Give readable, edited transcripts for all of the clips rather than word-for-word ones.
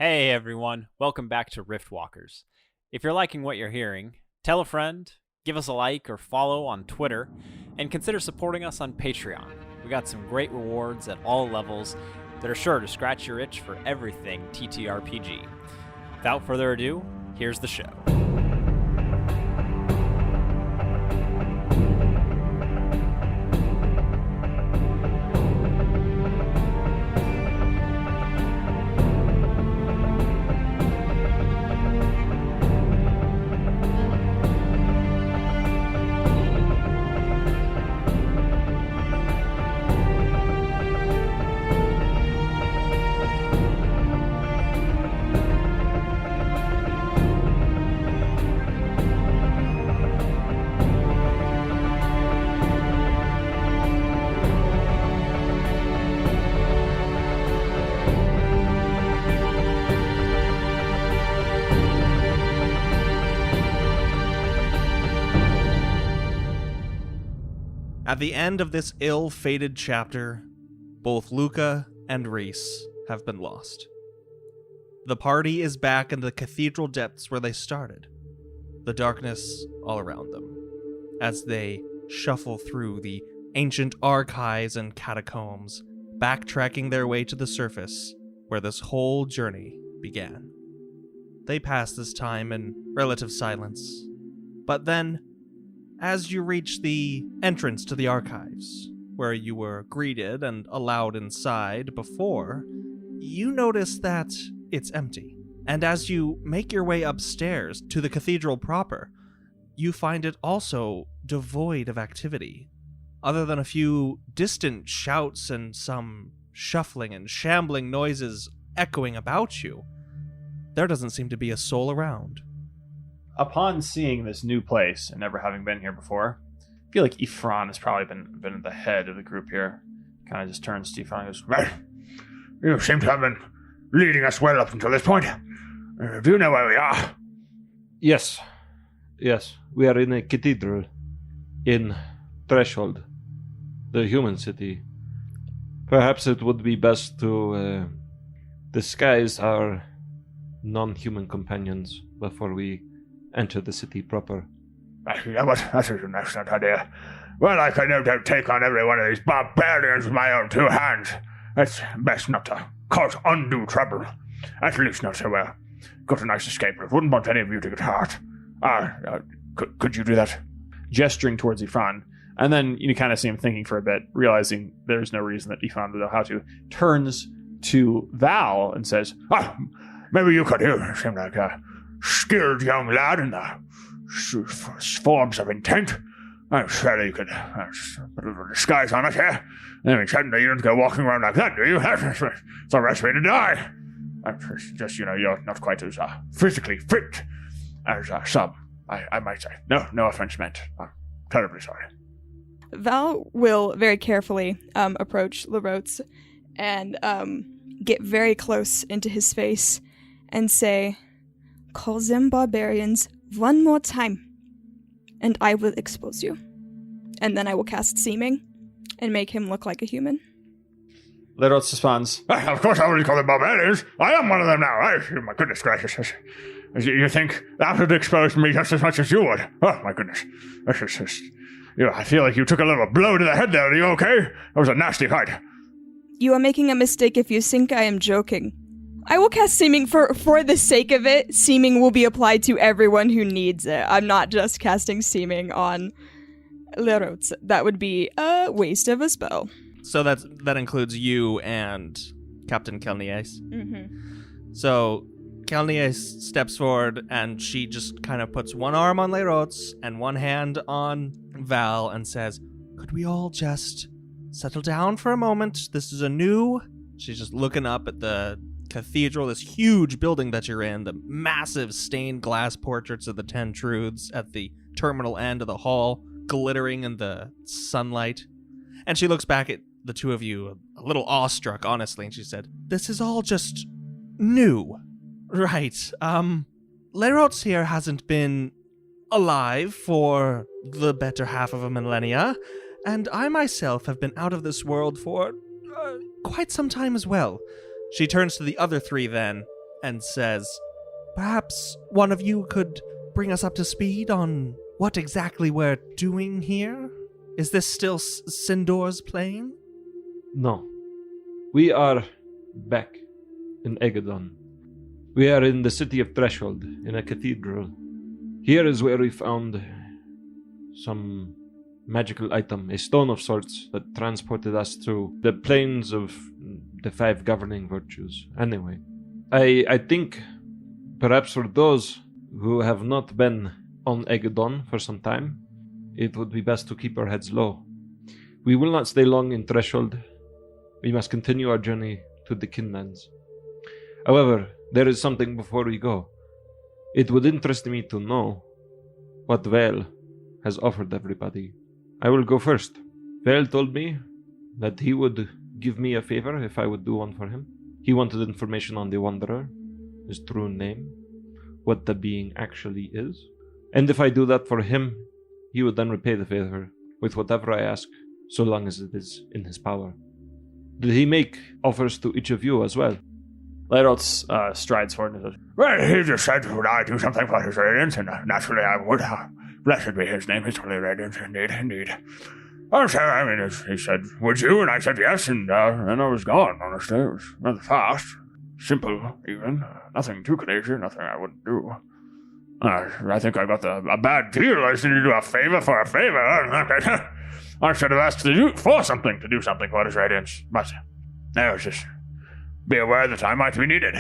Hey everyone, welcome back to Riftwalkers. If you're liking what you're hearing, tell a friend, give us a like or follow on Twitter, and consider supporting us on Patreon. We got some great rewards at all levels that are sure to scratch your itch for everything TTRPG. Without further ado, here's the show. At the end of this ill-fated chapter, both Luca and Reese have been lost. The party is back in the cathedral depths where they started, the darkness all around them, as they shuffle through the ancient archives and catacombs, backtracking their way to the surface where this whole journey began. They pass this time in relative silence, but then, as you reach the entrance to the archives, where you were greeted and allowed inside before, you notice that it's empty. And as you make your way upstairs to the cathedral proper, you find it also devoid of activity. Other than a few distant shouts and some shuffling and shambling noises echoing about you, there doesn't seem to be a soul around. Upon seeing this new place and never having been here before, I feel like Ifran has probably been at the head of the group here. Kind of just turns to Ifran and goes, "Well, you seem to have been leading us well up until this point. Do you know where we are?" Yes, we are in a cathedral in Threshold, the human city. Perhaps it would be best to disguise our non-human companions before we enter the city proper. Yeah, but that is an excellent idea. Well, I can no doubt take on every one of these barbarians with my own two hands. It's best not to cause undue trouble. At least not so well. Got a nice escape route. Wouldn't want any of you to get hurt. Could you do that? gesturing towards Ifran. And then you kind of see him thinking for a bit, realizing there's no reason that Ifran would know how to. Turns to Val and says, maybe you could. You seem like a skilled young lad in the forms of intent. I'm sure you could put a little disguise on it, yeah? I mean, suddenly you don't go walking around like that, do you? It's a recipe to die. Just, you're not quite as physically fit as some, I might say. No offense meant. I'm terribly sorry. Val will very carefully approach Lerotes and get very close into his face and say, "Call them barbarians one more time, and I will expose you." And then I will cast Seeming and make him look like a human. Lerots responds, Of course I will call them barbarians. I am one of them now. My goodness gracious. You think that would expose me just as much as you would? Oh, my goodness. I feel like you took a little blow to the head there. Are you okay? That was a nasty fight. You are making a mistake if you think I am joking. I will cast Seeming for the sake of it. Seeming will be applied to everyone who needs it. I'm not just casting Seeming on Lerots. That would be a waste of a spell. So that includes you and Captain Kelnies. Mm-hmm. So Kelnies steps forward and she just kind of puts one arm on Lerots and one hand on Val and says, "Could we all just settle down for a moment? This is a new..." She's just looking up at the cathedral, this huge building that you're in, the massive stained glass portraits of the 10 Truths at the terminal end of the hall, glittering in the sunlight. And she looks back at the two of you, a little awestruck, honestly, and she said, "This is all just new. Right, Lerots here hasn't been alive for the better half of a millennia, and I myself have been out of this world for quite some time as well." She turns to the other three then, and says, "Perhaps one of you could bring us up to speed on what exactly we're doing here? Is this still Sindor's plane?" No. We are back in Egadon. We are in the city of Threshold, in a cathedral. Here is where we found some magical item, a stone of sorts, that transported us to the planes of the 5 governing virtues. Anyway, I think perhaps for those who have not been on Egadon for some time, it would be best to keep our heads low. We will not stay long in Threshold. We must continue our journey to the Kinlands. However, there is something before we go. It would interest me to know what Vale has offered everybody. I will go first. Vale told me that he would give me a favor if I would do one for him. He wanted information on the Wanderer, his true name, what the being actually is. And if I do that for him, he would then repay the favor with whatever I ask, so long as it is in his power. Did he make offers to each of you as well? Leiroth strides forward and says, Well, he just said, would I do something for his radiance? And naturally I would. Blessed be his name, his holy radiance, indeed. Oh, so, I mean, he said, would you? And I said yes, and then I was gone, honestly. It was rather fast. Simple, even. Nothing too crazy, nothing I wouldn't do. I think I got a bad deal. I said to do a favor for a favor. I should have asked to do something for his radiance. But I was just be aware that I might be needed.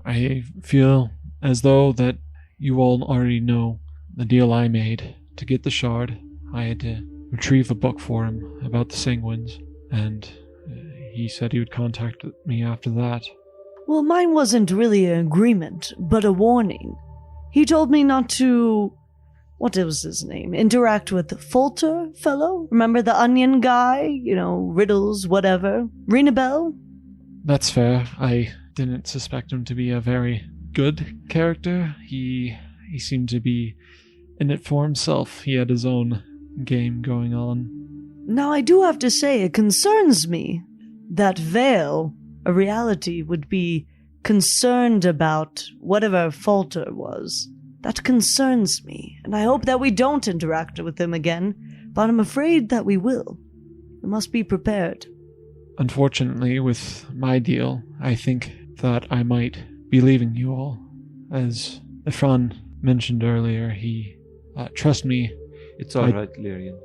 I feel as though that you all already know the deal I made. To get the shard, I had to retrieve a book for him about the Sanguines, and he said he would contact me after that. Well, mine wasn't really an agreement, but a warning. He told me not to, what was his name, interact with the Folter fellow? Remember the onion guy? Riddles, whatever. Ring a bell? That's fair. I didn't suspect him to be a very good character. He seemed to be in it for himself. He had his own game going on. Now, I do have to say, it concerns me that Vale, a reality, would be concerned about whatever Falter was. That concerns me, and I hope that we don't interact with him again, but I'm afraid that we will. We must be prepared. Unfortunately, with my deal, I think that I might be leaving you all. As Ifran mentioned earlier, he trust me. It's all right, Lyrian.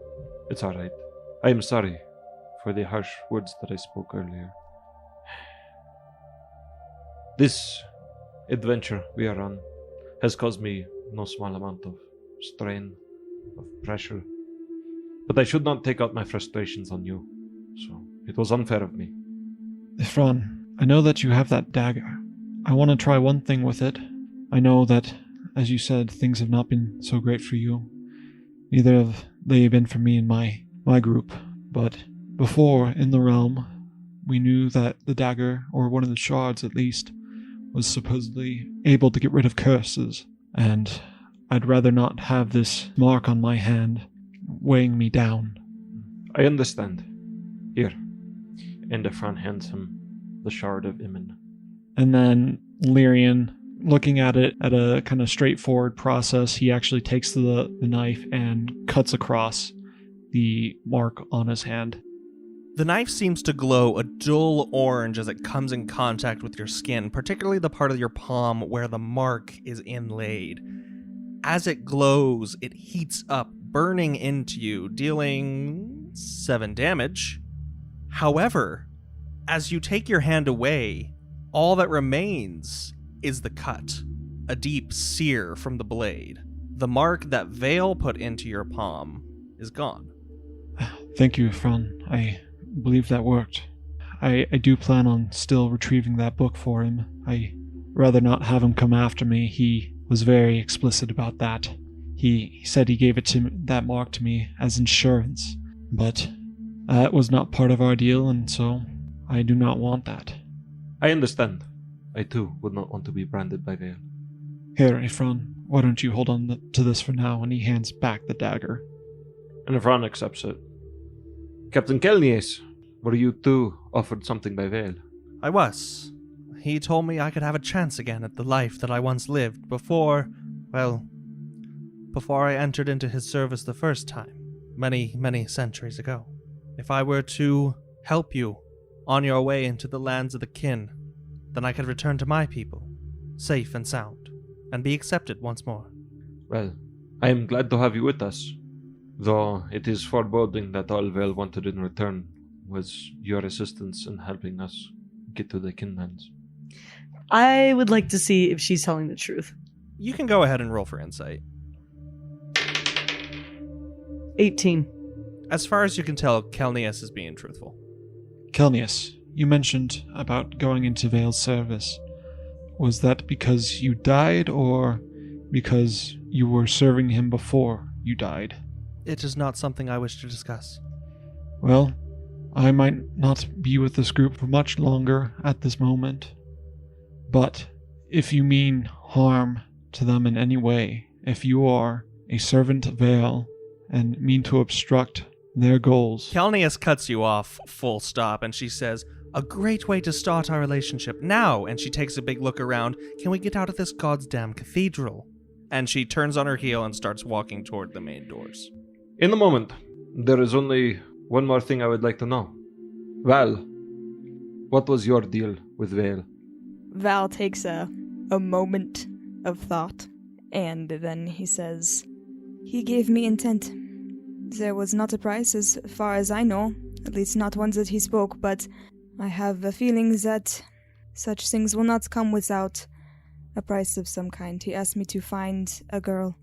It's all right. I am sorry for the harsh words that I spoke earlier. This adventure we are on has caused me no small amount of strain, of pressure. But I should not take out my frustrations on you, so it was unfair of me. Ifran, I know that you have that dagger. I want to try one thing with it. I know that, as you said, things have not been so great for you. Neither have they been for me and my group. But before, in the realm, we knew that the dagger, or one of the shards at least, was supposedly able to get rid of curses. And I'd rather not have this mark on my hand weighing me down. I understand. Here. And Ifran hands him the shard of Immen. And then Lyrian, looking at it at a kind of straightforward process, he actually takes the knife and cuts across the mark on his hand. The knife seems to glow a dull orange as it comes in contact with your skin, particularly the part of your palm where the mark is inlaid. As it glows, it heats up, burning into you, dealing 7 damage. However, as you take your hand away, all that remains is the cut, a deep sear from the blade. The mark that Vale put into your palm is gone. Thank you, Ifran. I believe that worked. I do plan on still retrieving that book for him. I rather not have him come after me. He was very explicit about that. He said he gave that mark to me as insurance, but that was not part of our deal, and so I do not want that. I understand. I too would not want to be branded by Vale. Here, Ifran, why don't you hold on to this for now? And he hands back the dagger. And Ifran accepts it. Captain Kelnies, were you too offered something by Vale? I was. He told me I could have a chance again at the life that I once lived before I entered into his service the first time, many, many centuries ago. If I were to help you on your way into the lands of the kin, then I could return to my people, safe and sound, and be accepted once more. Well, I am glad to have you with us, though it is foreboding that all Vale wanted in return was your assistance in helping us get to the kinlands. I would like to see if she's telling the truth. You can go ahead and roll for insight. 18. As far as you can tell, Kelnius is being truthful. Kelnius, you mentioned about going into Vale's service. Was that because you died, or because you were serving him before you died? It is not something I wish to discuss. Well, I might not be with this group for much longer at this moment. But if you mean harm to them in any way, if you are a servant of Vale and mean to obstruct their goals... Kelnius cuts you off, full stop, and she says, "A great way to start our relationship now," and she takes a big look around. "Can we get out of this goddamn cathedral?" And she turns on her heel and starts walking toward the main doors. In the moment, there is only one more thing I would like to know. Val, what was your deal with Vale? Val takes a moment of thought, and then he says, "He gave me intent. There was not a price as far as I know, at least not one that he spoke, but I have a feeling that such things will not come without a price of some kind. He asked me to find a girl.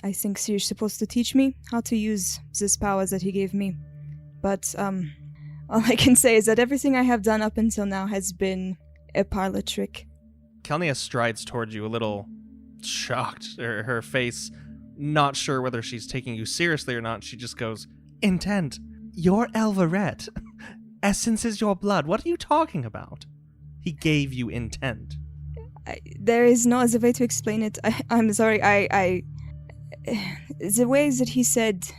I think she's supposed to teach me how to use this power that he gave me. But, all I can say is that everything I have done up until now has been a parlor trick." Kelnius strides towards you a little shocked, her face not sure whether she's taking you seriously or not. She just goes, "Intent? You're Elvaret. Essence is your blood. What are you talking about? He gave you intent." There is no other way to explain it. I'm sorry, the way that he said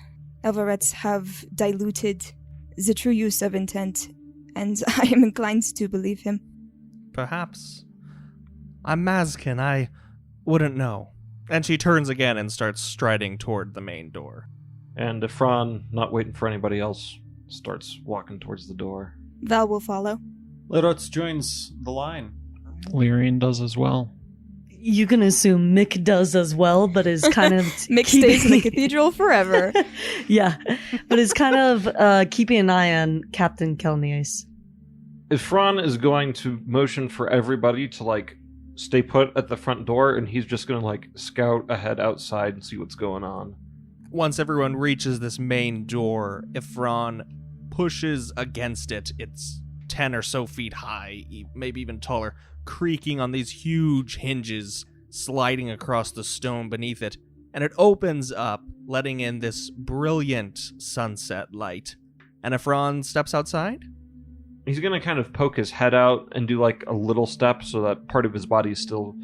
Elvarets have diluted the true use of intent, and I am inclined to believe him. Perhaps. I'm Mazkin. I wouldn't know. And she turns again and starts striding toward the main door. And Ifran, not waiting for anybody else, starts walking towards the door. Val will follow. Lerots joins the line. Lyrian does as well. You can assume Mick does as well, but is kind of... Mick stays in the cathedral forever. Yeah, but is kind of keeping an eye on Captain Kelnius. Ifran is going to motion for everybody to, stay put at the front door, and he's just going to, scout ahead outside and see what's going on. Once everyone reaches this main door, Ifran pushes against it. It's 10 or so feet high, maybe even taller, creaking on these huge hinges, sliding across the stone beneath it, and it opens up, letting in this brilliant sunset light. And Ifran steps outside? He's going to kind of poke his head out and do a little step so that part of his body is still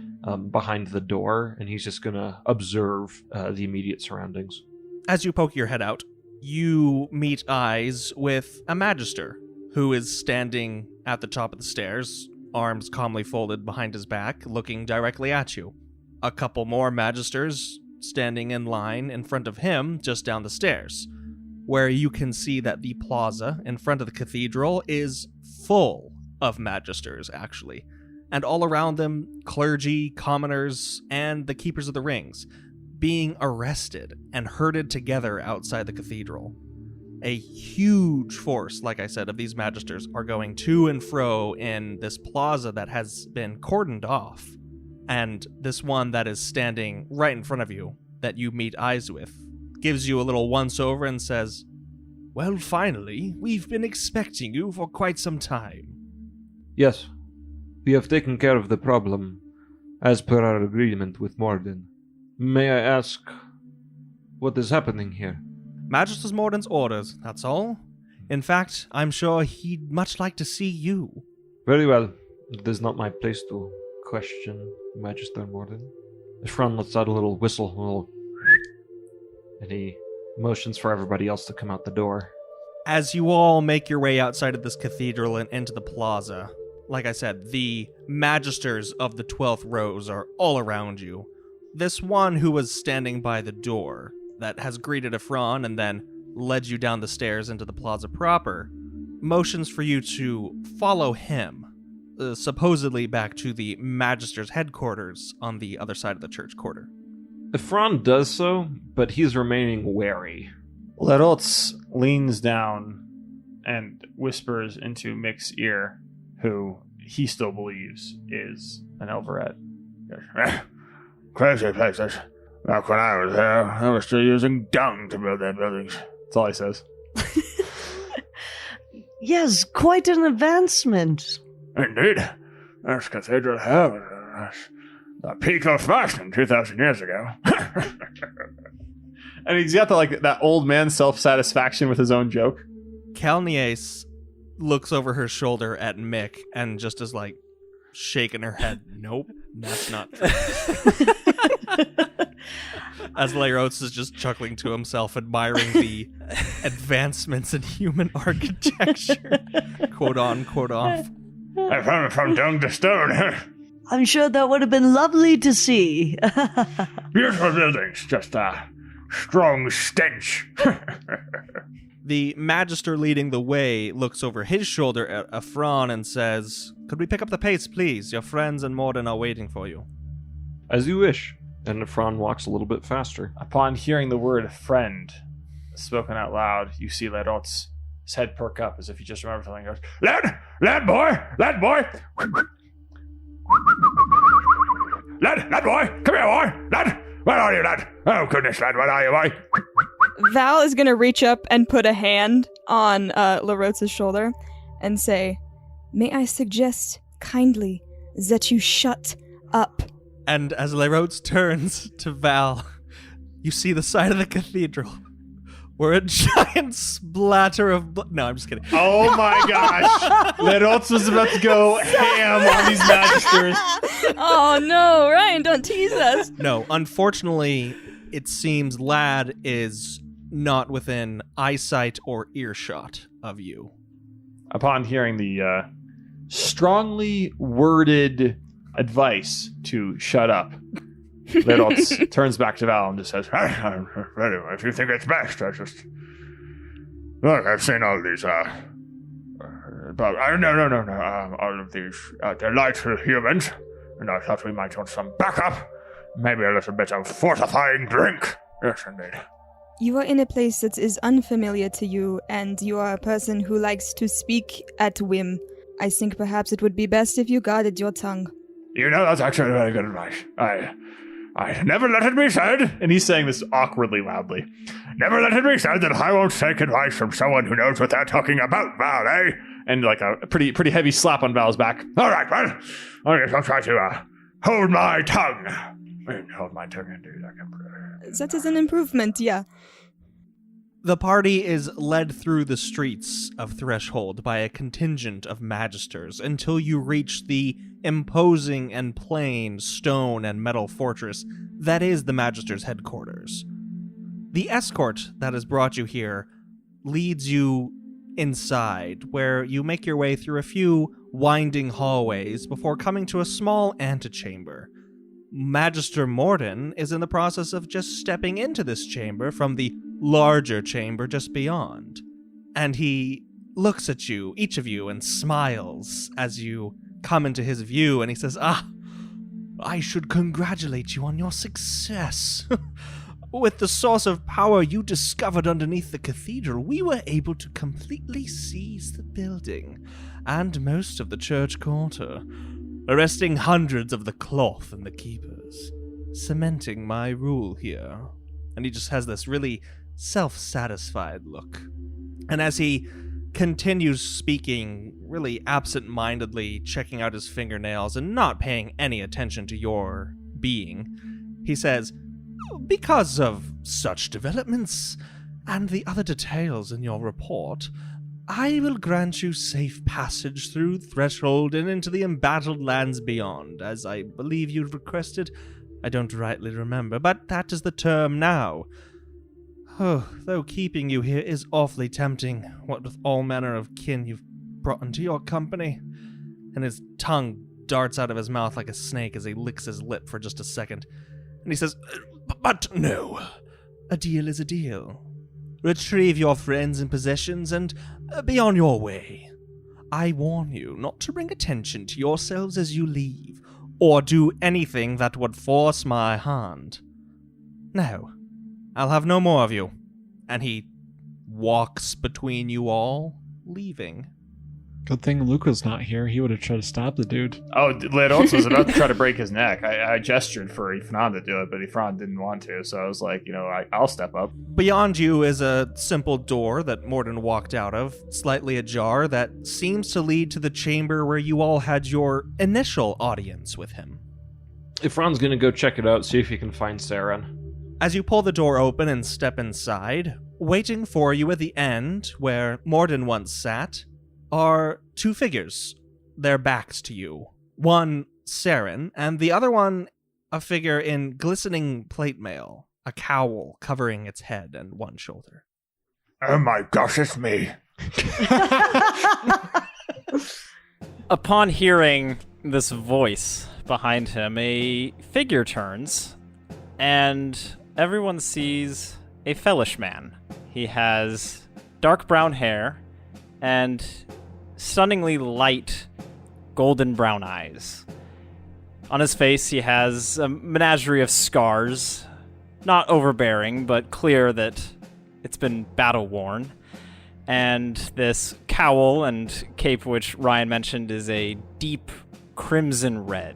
behind the door, and he's just going to observe the immediate surroundings. As you poke your head out, you meet eyes with a Magister, who is standing at the top of the stairs, arms calmly folded behind his back, looking directly at you. A couple more Magisters standing in line in front of him just down the stairs, where you can see that the plaza in front of the cathedral is full of Magisters, actually. And all around them, clergy, commoners, and the Keepers of the Rings, being arrested and herded together outside the cathedral. A huge force, like I said, of these Magisters are going to and fro in this plaza that has been cordoned off. And this one that is standing right in front of you, that you meet eyes with, gives you a little once-over and says, "Well, finally, we've been expecting you for quite some time." Yes, we have taken care of the problem, as per our agreement with Mordin. May I ask, what is happening here? Magister Mordin's orders, that's all. In fact, I'm sure he'd much like to see you. Very well. It is not my place to question Magister Mordin. Ifran lets out a little whistle, and he motions for everybody else to come out the door. As you all make your way outside of this cathedral and into the plaza, like I said, the magisters of the 12th rows are all around you. This one who was standing by the door that has greeted Ifran and then led you down the stairs into the plaza proper motions for you to follow him, supposedly back to the Magister's headquarters on the other side of the church quarter. Ifran does so, but he's remaining wary. Lerotz leans down and whispers into Mick's ear, who he still believes is an Elveret. Crazy places. Back when I was there, they were still using dung to build their buildings. That's all he says. Yes, quite an advancement. Indeed. This cathedral here was the peak of fashion 2,000 years ago. And he's got that old man self-satisfaction with his own joke. Kalnies looks over her shoulder at Mick and just is shaking her head. Nope, that's not true. As Lerotz is just chuckling to himself, admiring the advancements in human architecture. Quote on, quote off. I found it from dung to stone. I'm sure that would have been lovely to see. Beautiful buildings, just a strong stench. The Magister leading the way looks over his shoulder at Ifran and says, "Could we pick up the pace, please? Your friends and Mordin are waiting for you." As you wish. And Ifran walks a little bit faster. Upon hearing the word friend spoken out loud, you see Lerotz's head perk up as if he just remembered something. He goes, Lad boy! Lad boy, come here, boy! Lad, where are you, lad? Oh, goodness, lad, where are you, boy? Val is going to reach up and put a hand on Lerotz's shoulder and say, "May I suggest kindly that you shut up?" And as Lerotz turns to Val, you see the side of the cathedral where a giant splatter of blood. No, I'm just kidding. "Oh my gosh!" Lerotz was about to go ham on these magisters. Oh no, Ryan, don't tease us. No, unfortunately, it seems Lad is not within eyesight or earshot of you. Upon hearing the strongly worded advice to shut up, Lerotz turns back to Val and just says, Anyway, if you think it's best, I just... Look, I've seen all these, all of these delightful humans, and I thought we might want some backup. Maybe a little bit of fortifying drink. Yes, indeed. You are in a place that is unfamiliar to you, and you are a person who likes to speak at whim. I think perhaps it would be best if you guarded your tongue. You know, that's actually very good advice. I never let it be said, and he's saying this awkwardly loudly, never let it be said that I won't take advice from someone who knows what they're talking about, Val, eh? And a pretty heavy slap on Val's back. All right, well, I guess I'll try to hold my tongue. Hold my tongue, indeed. That is an improvement, yeah. The party is led through the streets of Threshold by a contingent of magisters until you reach the imposing and plain stone and metal fortress that is the Magister's headquarters. The escort that has brought you here leads you inside, where you make your way through a few winding hallways before coming to a small antechamber. Magister Mordin is in the process of just stepping into this chamber from the larger chamber just beyond. And he looks at you, each of you, and smiles as you come into his view, and he says, I should congratulate you on your success. With the source of power you discovered underneath the cathedral, we were able to completely seize the building and most of the church quarter, arresting hundreds of the cloth and the keepers, cementing my rule here. And he just has this really self-satisfied look. And as he continues speaking, really absent-mindedly checking out his fingernails and not paying any attention to your being, he says, because of such developments and the other details in your report, I will grant you safe passage through Threshold and into the embattled lands beyond, as I believe you've requested. I don't rightly remember, but that is the term now. Oh, though keeping you here is awfully tempting, what with all manner of kin you've brought into your company. and his tongue darts out of his mouth like a snake as he licks his lip for just a second. And he says, "But no, a deal is a deal. Retrieve your friends and possessions and be on your way. I warn you not to bring attention to yourselves as you leave, or do anything that would force my hand. Now, I'll have no more of you." And he walks between you all, leaving. Good thing Luca's not here. He would have tried to stab the dude. Oh, Leonos was about to try to break his neck. I gestured for Ifran to do it, but Ifran didn't want to, so I was like, I'll step up. Beyond you is a simple door that Mordin walked out of, slightly ajar, that seems to lead to the chamber where you all had your initial audience with him. Ifran's gonna go check it out, see if he can find Saren. As you pull the door open and step inside, waiting for you at the end, where Mordin once sat, are two figures. Their backs to you. One, Saren, and the other one, a figure in glistening plate mail, a cowl covering its head and one shoulder. Oh my gosh, it's me. Upon hearing this voice behind him, a figure turns, and everyone sees a Fellish man. He has dark brown hair and stunningly light golden brown eyes. On his face, he has a menagerie of scars, not overbearing, but clear that it's been battle-worn. And this cowl and cape, which Ryan mentioned, is a deep crimson red.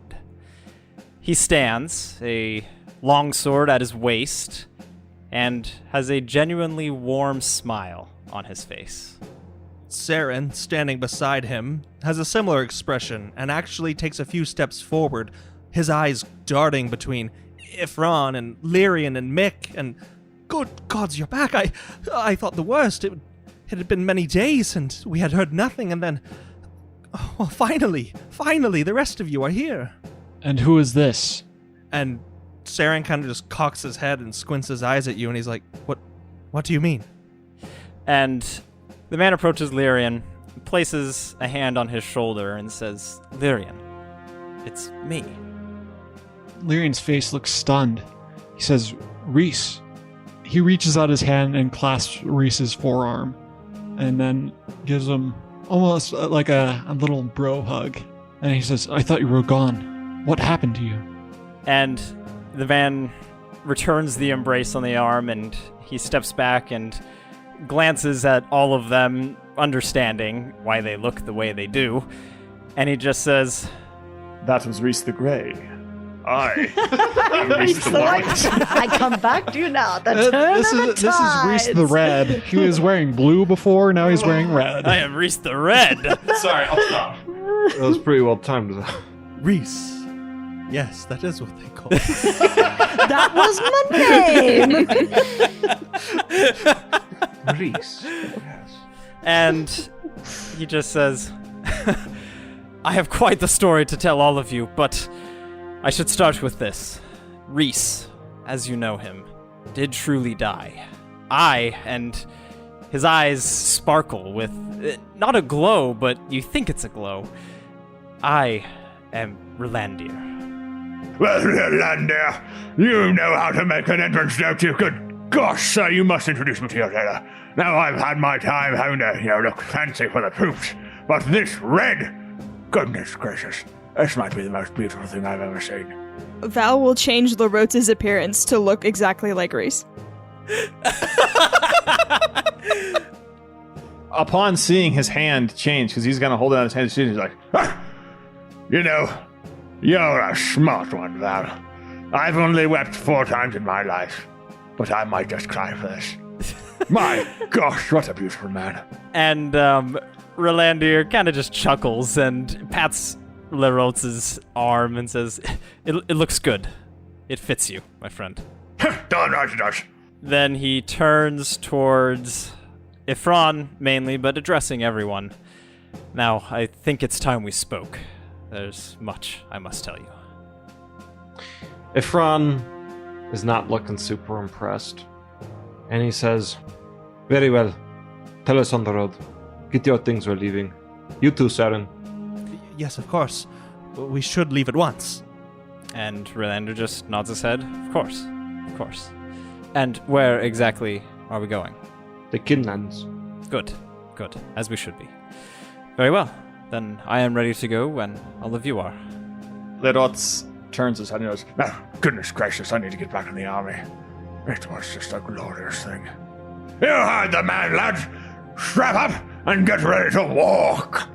He stands, a longsword at his waist, and has a genuinely warm smile on his face. Saren, standing beside him, has a similar expression and actually takes a few steps forward, his eyes darting between Ifran and Lyrian and Mick, and good gods, you're back. I thought the worst. It had been many days and we had heard nothing, and then, well, finally, the rest of you are here. And who is this? And Saren kind of just cocks his head and squints his eyes at you, and he's like, What do you mean? And the man approaches Lyrian, places a hand on his shoulder, and says, "Lyrian, it's me." Lyrian's face looks stunned. He says, "Reese." He reaches out his hand and clasps Reese's forearm, and then gives him almost like a little bro hug. And he says, "I thought you were gone. What happened to you?" And the man returns the embrace on the arm, and he steps back and glances at all of them, understanding why they look the way they do. And he just says, That was Reese the Grey. I Reese the White. I come back to you now. The turn this of the is Reese the Red. He was wearing blue before, now he's wearing red. "I am Reese the Red." Sorry, I'll stop. That was pretty well timed, though. Reese. Yes, that is what they call it. That was my name. Reese. Yes. And he just says, "I have quite the story to tell all of you, but I should start with this. Reese, as you know him, did truly die. And his eyes sparkle with, not a glow, but you think it's a glow. I am Relandir." Well, Lander, you know how to make an entrance, don't you? Good gosh, sir, you must introduce me to your tailor. Now I've had my time having to, look fancy for the troops. But this red, goodness gracious, this might be the most beautiful thing I've ever seen. Val will change LaRote's appearance to look exactly like Reese. Upon seeing his hand change, because he's going to hold it on his hand, he's like, You're a smart one, Val. I've only wept 4 times in my life, but I might just cry for this. My gosh, what a beautiful man. And Relandir kind of just chuckles and pats LaRote's arm and says, it looks good. It fits you, my friend." Darn right it does. Then he turns towards Ifran mainly, but addressing everyone. "Now, I think it's time we spoke. There's much I must tell you." Ifran is not looking super impressed. And he says, "Very well. Tell us on the road. Get your things, we're leaving. You too, Saren." Yes, of course. We should leave at once. And Rylander just nods his head. Of course. Of course. And where exactly are we going? The Kinlands. Good. Good. As we should be. Very well. Then I am ready to go when all of you are. Lerots turns his head and goes, Now, goodness gracious, I need to get back in the army. It was just a glorious thing. You heard the man, lads. Strap up and get ready to walk.